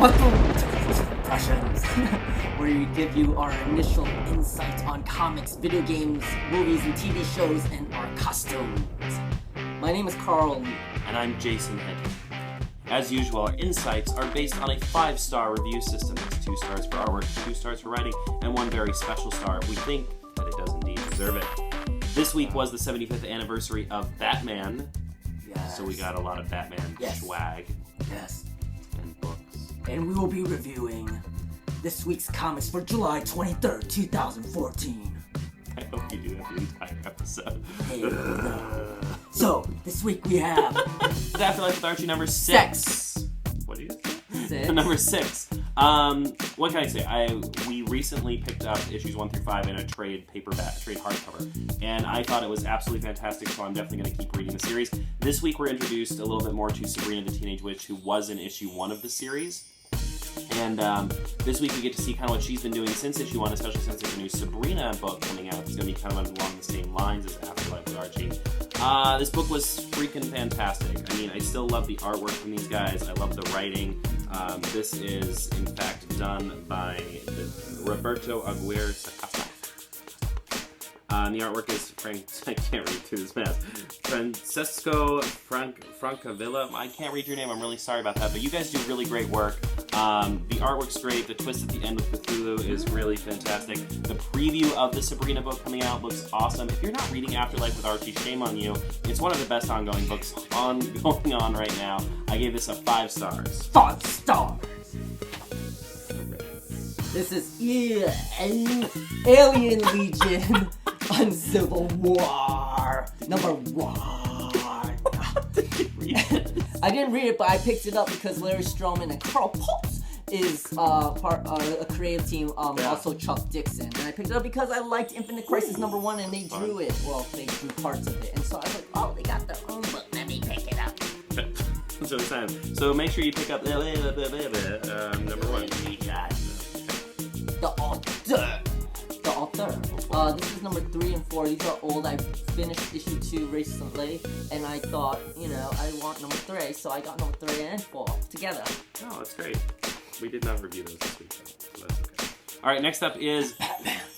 Welcome to First Impressions, where we give you our initial insights on comics, video games, movies, and TV shows, and our costumes. My name is K.C'arl. And I'm Jaysen Headley. As usual, our insights are based on a 5-star review system. That's 2 stars for artwork, 2 stars for writing, and 1 very special star if we think that it does indeed deserve it. This week was the 75th anniversary of Batman. Yes. So we got a lot of Batman swag. Yes. And books. And we will be reviewing this week's comics for July 23rd, 2014. I hope you do that the entire episode. Hey, no. So, this week we have... It's Afterlife with Archie number 6. What do you say? 6. Number 6. What can I say? We recently picked up issues 1 through 5 in a trade hardcover, and I thought it was absolutely fantastic, so I'm definitely going to keep reading the series. This week we're introduced a little bit more to Sabrina the Teenage Witch, who was in issue 1 of the series. And this week we get to see kind of what she's been doing since issue 1, especially since there's a new Sabrina book coming out. It's going to be kind of along the same lines as Afterlife with Archie. This book was freaking fantastic. I mean, I still love the artwork from these guys. I love the writing. This is, in fact, done by Roberto Aguirre Sacasa. The artwork is I can't read through this mess. Francesco Francavilla. I can't read your name. I'm really sorry about that. But you guys do really great work. The artwork's great. The twist at the end with Cthulhu is really fantastic. The preview of the Sabrina book coming out looks awesome. If you're not reading Afterlife with Archie, shame on you. It's one of the best ongoing books going on right now. I gave this a 5 stars. 5 stars! This is Alien Legion Uncivil War number 1. I didn't read it, but I picked it up because Larry Stroman and Carl Potts is part a creative team, also Chuck Dixon. And I picked it up because I liked Infinite Crisis number 1 and they drew it. Well, they drew parts of it. And so I was like, oh, they got their own book. Let me pick it up. That's what I'm saying. So make sure you pick up number 1. The Auteur. This is number 3 and 4. These are old. I finished issue 2 recently, and I thought, I want number 3, so I got number 3 and 4 together. Oh, that's great. We did not review those this week, so that's okay. Alright, next up is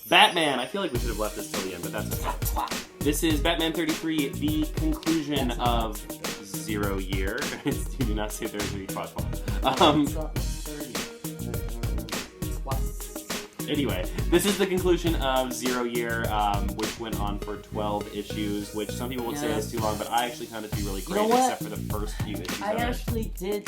Batman. I feel like we should have left this till the end, but that's okay. This is Batman 33, the conclusion of 0 Year. You do not say there's a quad. Anyway, this is the conclusion of 0 Year, which went on for 12 issues, which some people would say is too long, but I actually found it to be really great, except for the first few issues. I actually did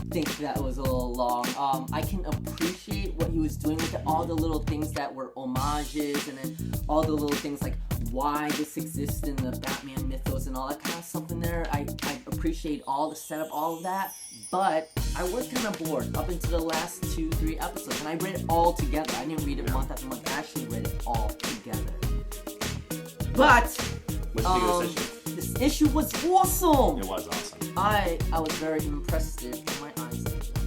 think that was a little long. I can appreciate what he was doing with it, all the little things that were homages, and then all the little things like why this exists in the Batman mythos and all that kind of stuff in there. I appreciate all the setup, all of that, but I was kind of bored up until the last 2-3 episodes, and I read it all together. I didn't read it month after month. I actually read it all together. But this issue was awesome. It was awesome. I was very impressed with my eyes.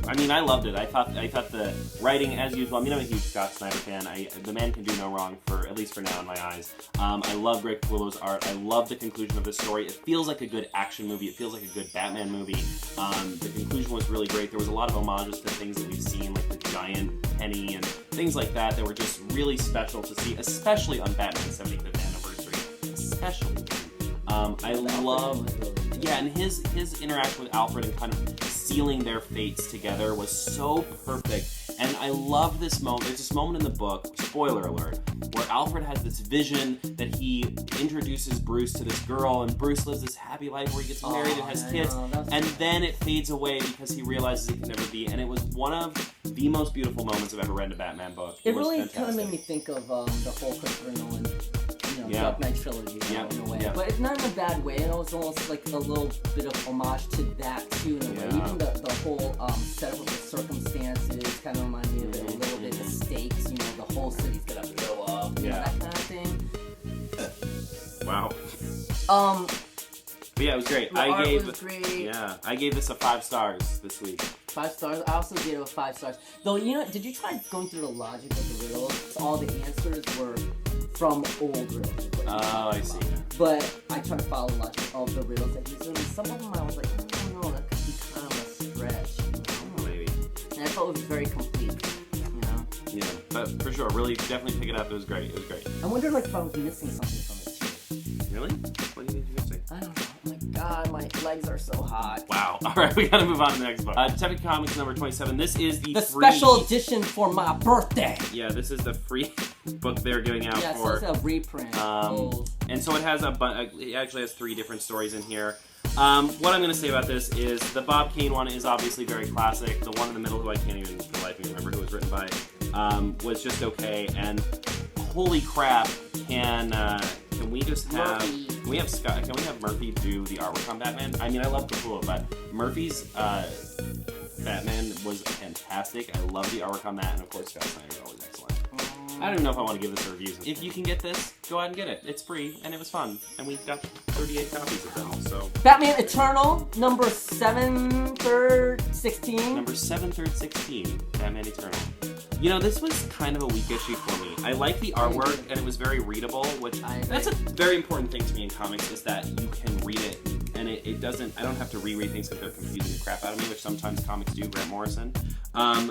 I mean, I loved it. I thought the writing, as usual. I mean, I'm a huge Scott Snyder fan. The man can do no wrong, at least for now in my eyes. I love Greg Capullo's art. I love the conclusion of this story. It feels like a good action movie. It feels like a good Batman movie. The conclusion was really great. There was a lot of homages to things that we've seen, like the giant penny and things like that were just really special to see, especially on Batman's 75th anniversary. Especially. I love... Yeah, and his interaction with Alfred and kind of sealing their fates together was so perfect. And I love this moment. There's this moment in the book, spoiler alert, where Alfred has this vision that he introduces Bruce to this girl, and Bruce lives this happy life where he gets married and has kids, and then it fades away because he realizes it can never be. And it was one of the most beautiful moments I've ever read in a Batman book. It really kind of made me think of the whole Christopher Nolan Dark Knight trilogy in a way. Yeah. But it's not in a bad way. It was almost like a little bit of homage to that too in a way. Even the whole setup of the circumstances kind of reminded me of it a little bit. The stakes, the whole city's gonna blow up, that kind of thing. Wow. But yeah, it was great. I gave this a 5 stars this week. 5 stars? I also gave it a 5 stars. Though, did you try going through the logic of the riddles? All the answers were from old riddles. Oh, I see. But I tried to follow the logic of the riddles that he's doing. Some of them I was like, I don't know, that could be kind of a stretch. Maybe. very complete. You know. Yeah, but for sure, really, definitely pick it up. It was great. It was great. I wonder like if I was missing something from it too. Really? What do you think you're missing? I don't know. Oh my God, my legs are so hot. Wow. All right, we gotta move on to the next book. Detective Comics number 27. This is the free... special edition for my birthday. Yeah, this is the free book they're giving out yeah, for. so it's a reprint. And so it has it actually has 3 different stories in here. What I'm going to say about this is the Bob Kane one is obviously very classic. The one in the middle, who I can't even for the life of me remember who it was written by, was just okay. And holy crap, can we just have can we have Murphy do the artwork on Batman? I mean, I love Capullo, but Murphy's Batman was fantastic. I love the artwork on that, and of course Scott Snyder is always excellent. I don't even know if I want to give this a review. If you can get this, go out and get it. It's free, and it was fun. And we got 38 copies of them, so... Batman Eternal, number 7, 3rd, 16. Number 7, 3rd, 16. Batman Eternal. You know, this was kind of a weak issue for me. I like the artwork, and it was very readable, which... That's a very important thing to me in comics, is that you can read it, and it doesn't... I don't have to reread things because they're confusing the crap out of me, which sometimes comics do, Grant Morrison.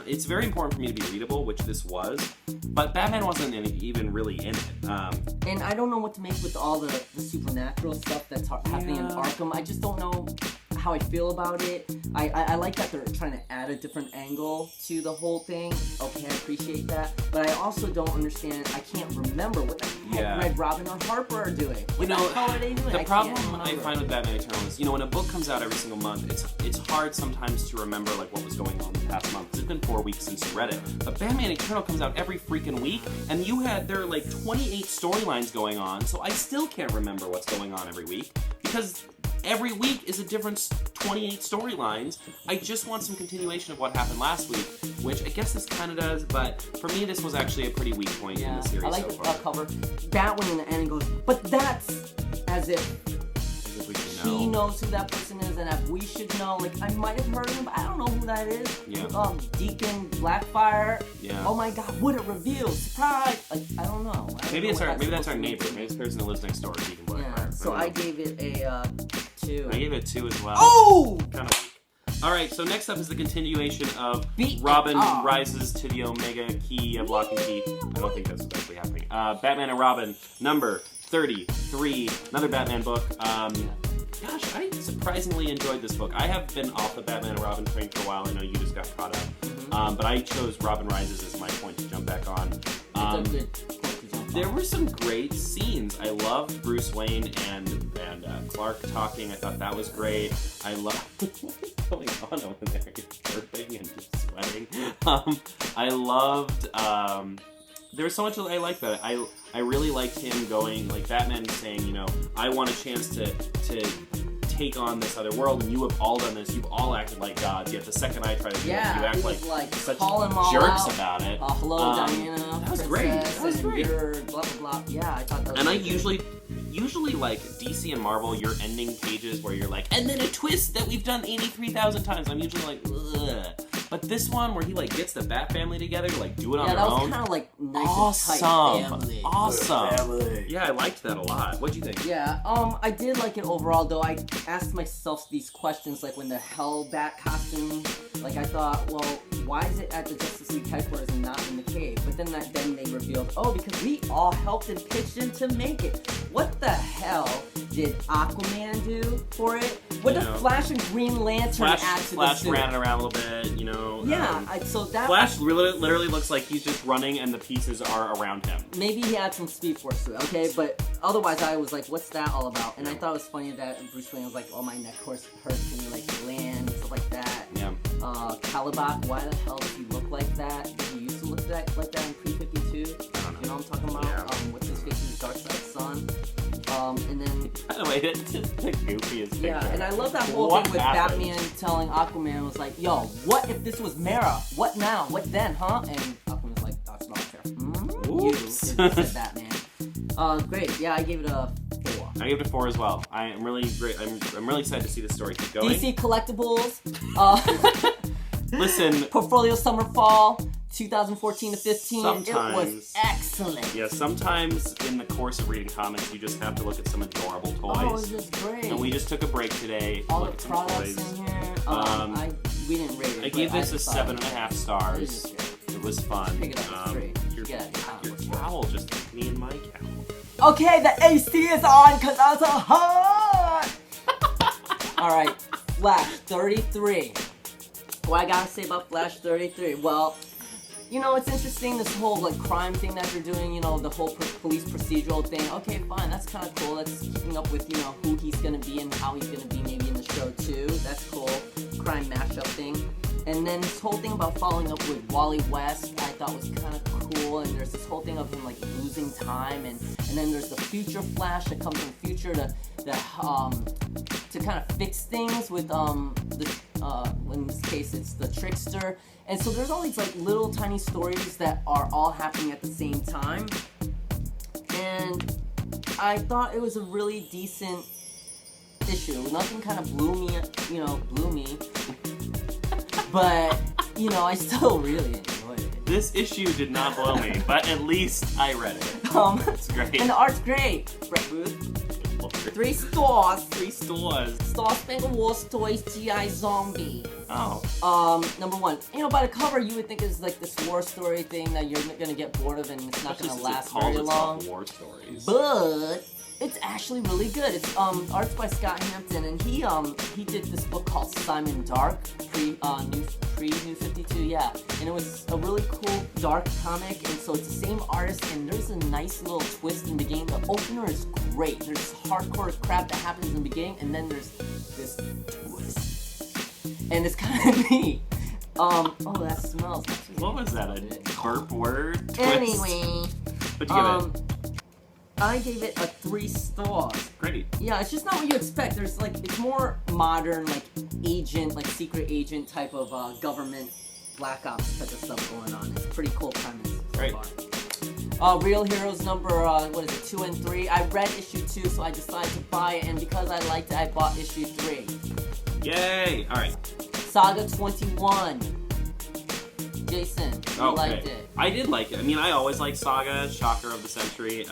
It's very important for me to be readable, which this was, but Batman wasn't even really in it. And I don't know what to make with all the supernatural stuff that's happening in Arkham. I just don't know how I feel about it. I like that they're trying to add a different angle to the whole thing. Okay, I appreciate that. But I also don't understand, I can't remember what the heck Red Robin or Harper are doing. What the hell are they doing? The problem I find with Batman Eternal is, when a book comes out every single month, it's hard sometimes to remember like what was going on the past month. It's been 4 weeks since you read it. But Batman Eternal comes out every freaking week, and there are like 28 storylines going on, so I still can't remember what's going on every week, because every week is a different 28 storylines. I just want some continuation of what happened last week, which I guess this kind of does, but for me this was actually a pretty weak point in the series so far. I like the cover. Batwing in the end goes, but that's as if we should he knows who that person is, and if we should know, like, I might have heard him, but I don't know who that is. Yeah. Deacon Blackfire. Yeah. Oh my God, what a reveal! Surprise! Like, I don't know. Maybe that's our neighbor. Maybe it's the person that lives next door, Deacon Blackfire. Yeah. So I gave it a 2. I gave it a 2 as well. Oh! Kind of weak. All right, so next up is the continuation of Robin Rises to the Omega Key of Lock and Key. I don't think that's what's actually happening. Batman and Robin, number 33. Another Batman book. Gosh, I surprisingly enjoyed this book. I have been off the Batman and Robin train for a while. I know you just got caught up. But I chose Robin Rises as my point to jump back on. It's a good point to jump on. There were some great scenes. I loved Bruce Wayne and Clark talking. I thought that was great. I love what's going on over there. He's burping and just sweating. I loved. There was so much I liked about it. I really liked him going, like Batman saying, I want a chance to take on this other world, and you have all done this. You've all acted like gods. Yet the second I try to do it, you act like such jerks about it. Hello, Diana. That was great. That was great. Blah blah blah. Yeah, I thought that was. And I usually like DC and Marvel, your ending pages where you're like, and then a twist that we've done 83,000 times. I'm usually like, ugh. But this one where he like gets the Bat family together to like do it on their own. Yeah, that was kind of like nice and tight family. Awesome. Family. Yeah, I liked that a lot. What'd you think? Yeah, I did like it overall, though. I asked myself these questions, like when the Hellbat costume, like I thought, well, why is it at the Justice League headquarters and not in the cave? But then they revealed, because we all helped and pitched in to make it. What the hell did Aquaman do for it? What did Flash and Green Lantern add to the suit? Flash ran it around a little bit, Yeah, so that... Flash literally looks like he's just running and the pieces are around him. Maybe he had some Speed Force to it, okay? But otherwise I was like, what's that all about? And I thought it was funny that Bruce Wayne was like, my neck hurts when like land and stuff like that. Yeah. Kalibak, why the hell does he look like that? Did he used to look like that in Pre-52? I don't know. You know what I'm talking about? Yeah. What's his face? His Dark Side Son. And then... By the way, it's just the goofiest picture. Yeah, and I love that whole thing with Batman telling Aquaman, was like, yo, what if this was Mara? What now? What then, huh? And Aquaman's like, that's not fair. You said Batman. Great. Yeah, I gave it a 4. I gave it a 4 as well. I'm really excited to see the story keep going. DC Collectibles. Listen. Portfolio Summer Fall 2014 to 15. Sometimes, it was excellent. Yeah, sometimes in the course of reading comics, you just have to look at some adorable toys. Oh, it was just great. And we just took a break today to all look the at some products toys. in here. We didn't rate it. gave this a just thought it was 7.5 great. stars. It was just great. It was fun. Pick it up, it's free. Your cowl, just like me and my cowl. Okay, the AC is on because I was so hot! Alright, Flash 33. What I gotta say about Flash 33? Well, you know, it's interesting, this whole, like, crime thing that you're doing, you know, the whole police procedural thing. Okay, fine, that's kind of cool. That's keeping up with, you know, who he's gonna be and how he's gonna be maybe in the show, too. That's cool. Crime mashup thing. And then this whole thing about following up with Wally West, I thought was kind of cool. And there's this whole thing of him, like, losing time. And then there's the future Flash that comes from future to kind of fix things with, in this case, it's the Trickster. And so there's all these, like, little tiny stories that are all happening at the same time. And I thought it was a really decent issue. Nothing kind of blew me. But, you know, I still really enjoyed it. This issue did not blow me, but at least I read it. It's great. And the art's great. Brett Booth. 3 stars. 3 stores. Star-Spangled Wars Toys G.I. Zombie. Oh. Number 1. You know, by the cover, you would think it's like this war story thing that you're gonna get bored of and it's not gonna last very long. War stories. But it's actually really good. It's art's by Scott Hampton, and he did this book called Simon Dark, New 52, yeah. And it was a really cool dark comic, and so it's the same artist, and there's a nice little twist in the beginning. The opener is great. There's hardcore crap that happens in the beginning, and then there's this twist. And it's kind of neat. Oh, that smells. What was that? A burp word? Twist? Anyway. What'd you give it? I gave it a 3 stars. Great. Yeah, it's just not what you expect. There's like, it's more modern, like agent, like secret agent type of government black ops type of stuff going on. It's a pretty cool premise so Right. far. Real Heroes number, 2 and 3. I read issue 2, so I decided to buy it, and because I liked it, I bought issue 3. Yay! Alright. Saga 21. Jaysen, you liked it. I did like it. I mean, I always like Saga, shocker of the century.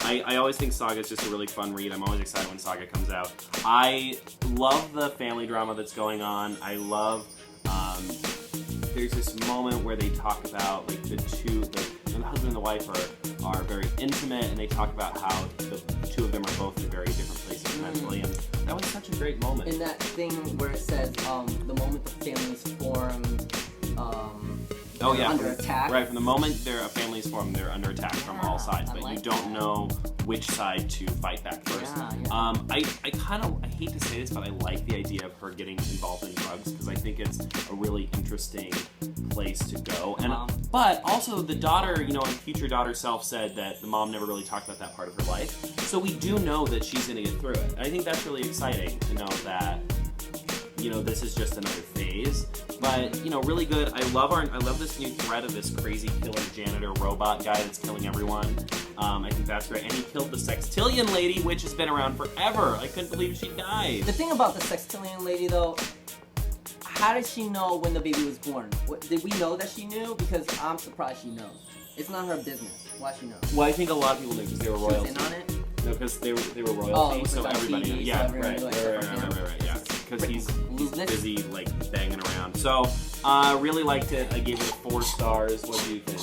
I always think Saga is just a really fun read. I'm always excited when Saga comes out. I love the family drama that's going on. I love, there's this moment where they talk about, like, the husband and the wife are very intimate, and they talk about how the two of them are both in very different places mentally, and that was such a great moment. In that thing where it says, the moment the family's formed, under attack. Right, from the moment a family's formed, they're under attack from all sides, but you don't know which side to fight back first. I hate to say this, but I like the idea of her getting involved in drugs, because I think it's a really interesting place to go. And but also the daughter, you know, and future daughter self said that the mom never really talked about that part of her life. So we do know that she's going to get through it. And I think that's really exciting to know that, you know, this is just another phase. But, you know, really good. I love this new thread of this crazy killer janitor robot guy that's killing everyone. I think that's great. And he killed the Sextillion lady, which has been around forever. I couldn't believe she died. The thing about the Sextillion lady, though, how did she know when the baby was born? Did we know that she knew? Because I'm surprised she knows. It's not her business. Why she knows? Well, I think a lot of people knew because they were royalty. She was in on it? No, because they were royalty, so everybody knew. Yeah, right, yeah. Because he's busy, like, banging around. So, really liked it. I gave it 4 stars. What do you think?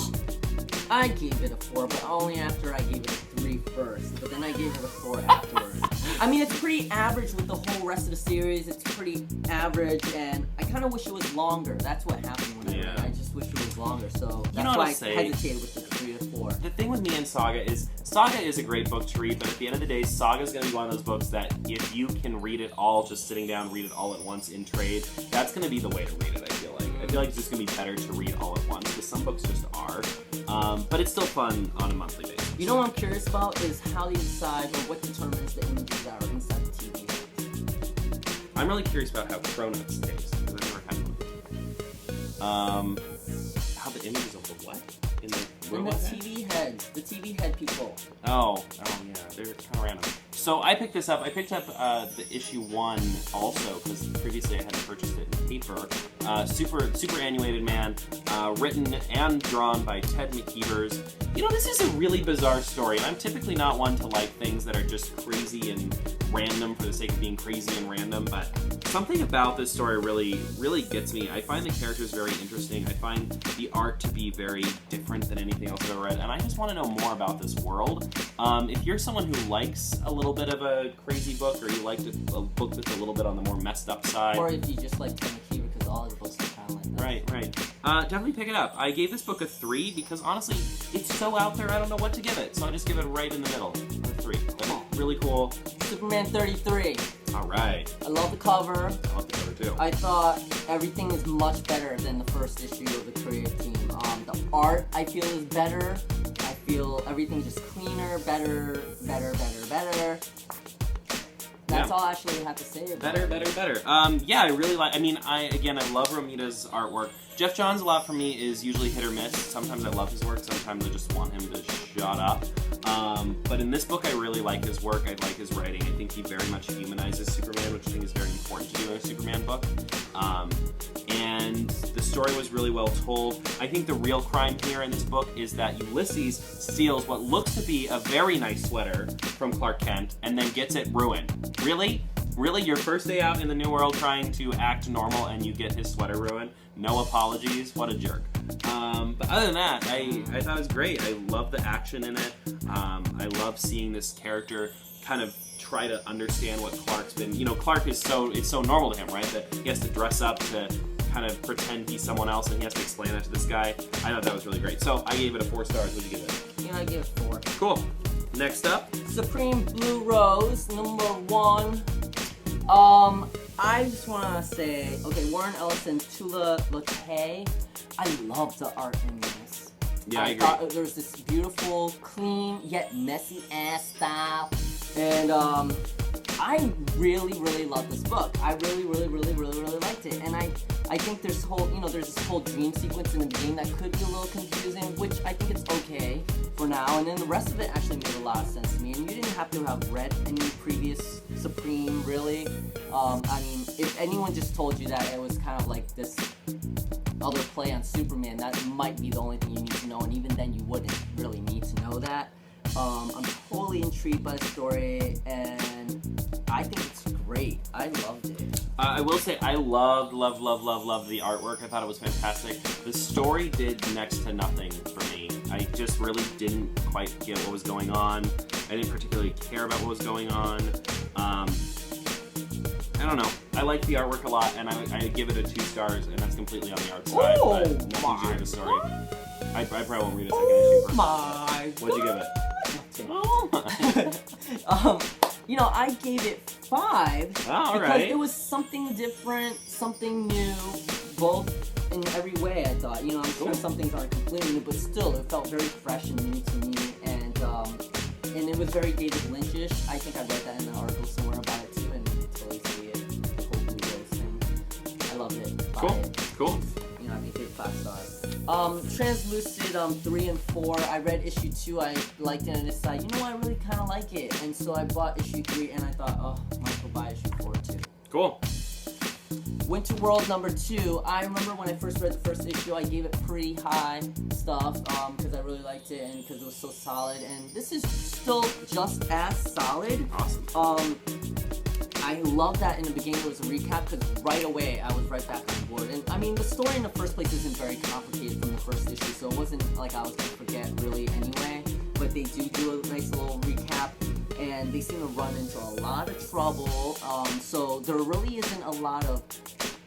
I gave it a 4, but only after I gave it a 3 first. But then I gave it a 4 afterwards. I mean, it's pretty average with the whole rest of the series. It's pretty average, and I kind of wish it was longer. That's what happened when I just wish it was longer. So that's why I hesitated with the 3 to 4. The thing with me and Saga is a great book to read, but at the end of the day, Saga's going to be one of those books that if you can read it all, just sitting down, read it all at once in trade, that's going to be the way to read it, I feel like. I feel like it's just going to be better to read all at once, because some books just are. But it's still fun on a monthly basis. You know what I'm curious about is how they decide or what determines the images that are inside the TV. I'm really curious about how Kronos tastes, because I've never had one. How the images of the what? In the TV head people. Oh yeah, they're kind of random. So I picked this up. I picked up the issue 1 also, because previously I hadn't purchased it in paper. Superannuated Man, written and drawn by Ted McKeevers. You know, this is a really bizarre story, and I'm typically not one to like things that are just crazy and random for the sake of being crazy and random, but Something about this story really gets me. I find the characters very interesting. I find the art to be very different than anything else I've ever read, and I just want to know more about this world. If you're someone who likes a little bit of a crazy book, or you like a book that's a little bit on the more messed up side, or if you just like Tim McKeever, because all his books are kind of like that. Right. Definitely pick it up. I gave this book a 3 because honestly, it's so out there. I don't know what to give it, so I just give it right in the middle. A 3. Really cool. Superman 33. All right. I love the cover. I love the cover too. I thought everything is much better than the first issue of the creative team. The art, I feel, is better. I feel everything's just cleaner, better. That's all I actually have to say about it. Better. Yeah, I really like. I mean, I love Romita's artwork. Jeff Johns, a lot for me, is usually hit or miss. Sometimes I love his work. Sometimes I just want him to shut up. But in this book, I really like his work. I like his writing. I think he very much humanizes Superman, which I think is very important to do in a Superman book. And the story was really well told. I think the real crime here in this book is that Ulysses steals what looks to be a very nice sweater from Clark Kent and then gets it ruined. Really? Your first day out in the new world trying to act normal and you get his sweater ruined? No apologies? What a jerk. But other than that, I thought it was great. I love the action in it. I love seeing this character kind of try to understand what Clark's been. Clark it's so normal to him, right? That he has to dress up to kind of pretend he's someone else, and he has to explain that to this guy. I thought that was really great. So I gave it a 4 stars. What did you give it? I give it 4. Cool. Next up, Supreme Blue Rose, number 1. I just want to say, okay, Warren Ellis and Tula Lotay, I love the art in this. Yeah, I agree. Thought there's this beautiful, clean, yet messy ass style. And I really love this book. I really liked it. And I think there's this whole dream sequence in the beginning that could be a little confusing, which I think it's okay for now. And then the rest of it actually made a lot of sense to me. And you didn't have to have read any previous Supreme, really. I mean, if anyone just told you that it was kind of like this other play on Superman, that might be the only thing you need to know. And even then, you wouldn't really need to know that. I'm totally intrigued by the story, and I think it's great. I loved it. I will say I loved the artwork. I thought it was fantastic. The story did next to nothing for me. I just really didn't quite get what was going on. I didn't particularly care about what was going on. I don't know. I like the artwork a lot, and I give it a 2 stars, and that's completely on the art side. Oh, but nothing to do with the story. I probably won't read a second issue. My. What'd you give it? Oh my. I gave it 5 because it was something different, something new, both in every way. I thought, I'm sure some things aren't completely new, but still, it felt very fresh and new to me, and it was very David Lynch-ish. I think I read that in an article somewhere about it too, and totally see it. The whole Blue Rose thing. I loved it. Cool. I gave it 5 stars. Translucid 3 and 4. I read issue 2. I liked it, and I decided, I really kind of like it, and so I bought issue 3, and I thought, I might go buy issue 4 too. Cool. Winter World number 2. I remember when I first read the first issue, I gave it pretty high stuff because I really liked it and because it was so solid. And this is still just as solid. Awesome. I love that in the beginning there was a recap because right away I was right back on board. And I mean, the story in the first place isn't very complicated from the first issue, so it wasn't like I was going to forget really anyway. But they do a nice little recap, and they seem to run into a lot of trouble. So there really isn't a lot of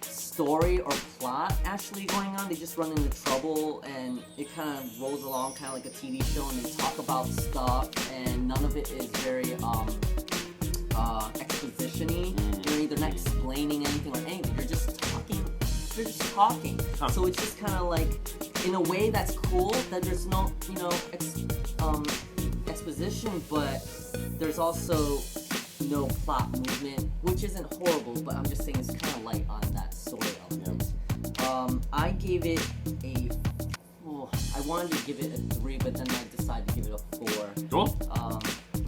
story or plot actually going on. They just run into trouble, and it kind of rolls along kind of like a TV show, and they talk about stuff, and none of it is very exposition-y. They're not explaining anything or anything. They're just talking. So it's just kind of like, in a way that's cool that there's no, exposition, but there's also no plot movement, which isn't horrible, but I'm just saying it's kind of light on that story element. I gave it I wanted to give it a 3, but then I decided to give it a 4. Cool.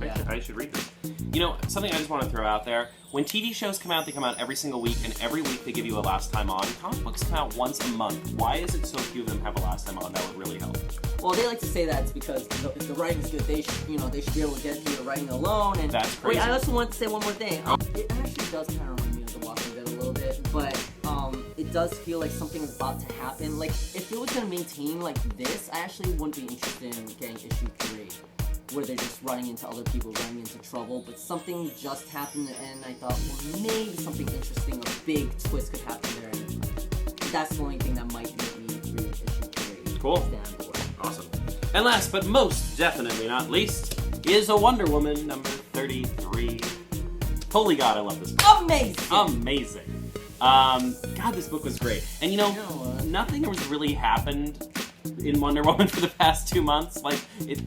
Yeah. I should read this. Something I just want to throw out there. When TV shows come out, they come out every single week, and every week they give you a last time on. Comic books come out once a month. Why is it so few of them have a last time on? That would really help. Well, they like to say that it's because if the writing's good, they should be able to get through the writing alone. And that's crazy. Wait, I also want to say one more thing. It actually does kind of remind me of The Walking Dead a little little bit, but it does feel like something is about to happen. Like, if it was gonna maintain like this, I actually wouldn't be interested in getting issue 3, where they're just running into other people, running into trouble. But something just happened, and I thought, well, maybe something interesting, a big twist could happen there. And that's the only thing that might make me read issue 3. Cool. Stand for it. Awesome. And last but most definitely not least is a Wonder Woman number 33. Holy God, I love this book. Amazing! Amazing. God, this book was great. And you know, nothing has really happened in Wonder Woman for the past 2 months. Like,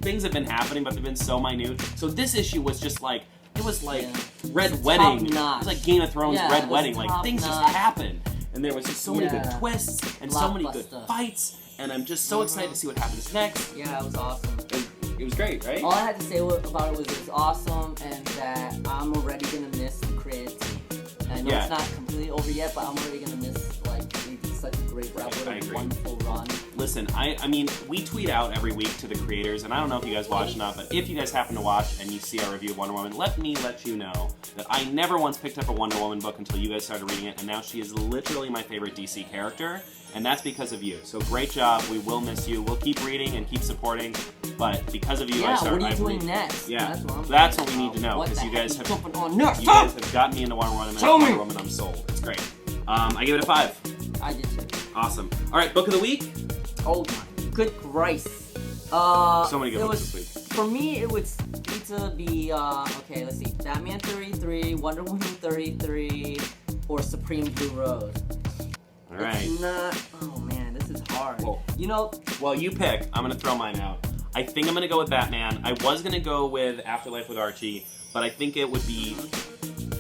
things have been happening, but they've been so minute. So this issue was just like, it was like Red Wedding. It was like Game of Thrones Red Wedding. Like, things just happened. And there was just so many good twists and so many good fights. And I'm just so excited to see what happens next. Yeah, it was awesome. It was great, right? All I had to say about it was awesome, and that I'm already gonna miss the creative team. And I know it's not completely over yet, but I'm already gonna miss, like, they did such a great run, what a wonderful run. Listen, I mean, we tweet out every week to the creators, and I don't know if you guys watch or not, but if you guys happen to watch and you see our review of Wonder Woman, let me let you know that I never once picked up a Wonder Woman book until you guys started reading it, and now she is literally my favorite DC character, and that's because of you. So great job. We will miss you. We'll keep reading and keep supporting, but because of you, I started. What are you doing next? Yeah, that's what we need to know, because you guys have gotten me into Wonder Woman, and Wonder Woman, I'm sold. It's great. I give it a 5. I did too. Awesome. All right, book of the week. Oh my good grace. So many good books this week. For me, it would need to be, okay, let's see. Batman 33, Wonder Woman 33, or Supreme Blue Rose. All right. It's not, oh man, this is hard. Whoa. You know. Well, you pick. I'm going to throw mine out. I think I'm going to go with Batman. I was going to go with Afterlife with Archie, but I think it would be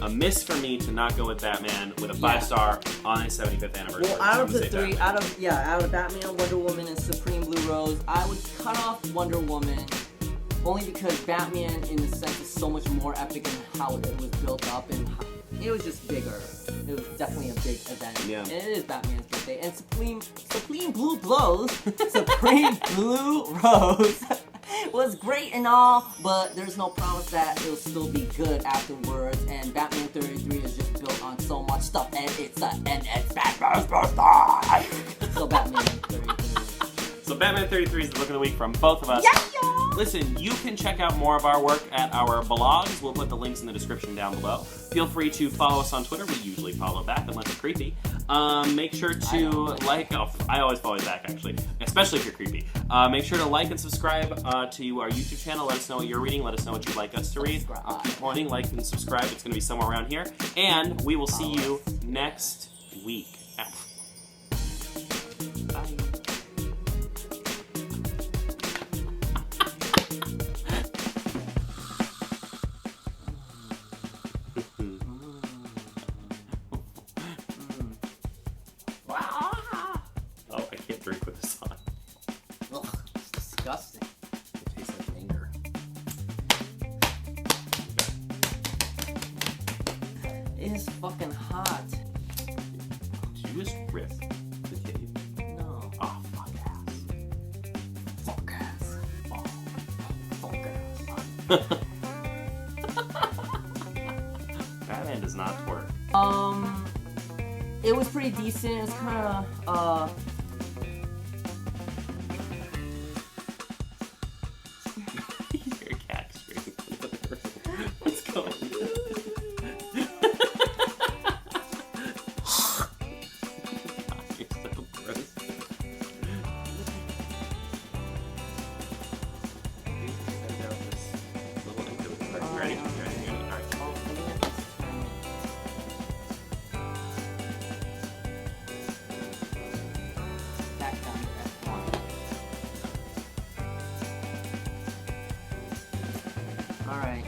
a miss for me to not go with Batman with a 5-star on his 75th anniversary. Well, out of the three, out of Batman, Wonder Woman, and Supreme Blue Rose, I would cut off Wonder Woman only because Batman, in a sense, is so much more epic in how it was built up, and it was just bigger. It was definitely a big event. Yeah. And it is Batman's birthday. And Supreme Blue Blows, Supreme Blue Rose was great and all, but there's no promise that it'll still be good afterwards. And Batman 33 is just built on so much stuff, and it's Batman's birthday. So Batman 33. So Batman 33 is the book of the week from both of us. Yeah. Listen, you can check out more of our work at our blogs. We'll put the links in the description down below. Feel free to follow us on Twitter. We usually follow back unless it's creepy. Make sure to like... Oh, I always follow you back, actually. Especially if you're creepy. Make sure to like and subscribe to our YouTube channel. Let us know what you're reading. Let us know what you'd like us to read. Keep pointing, like, and subscribe. It's going to be somewhere around here. And we will see you next week. Bye. Drink with this on. Ugh, it's disgusting. It tastes like anger. It is fucking hot. Did you just rip the cave? No. Oh, fuck ass. Fuck ass. Oh, fuck ass. Batman does not twerk. It was pretty decent. It's kind of, You're a cat scream. What's going on? You're so gross. Ready? Alright. back down to that one. Alright.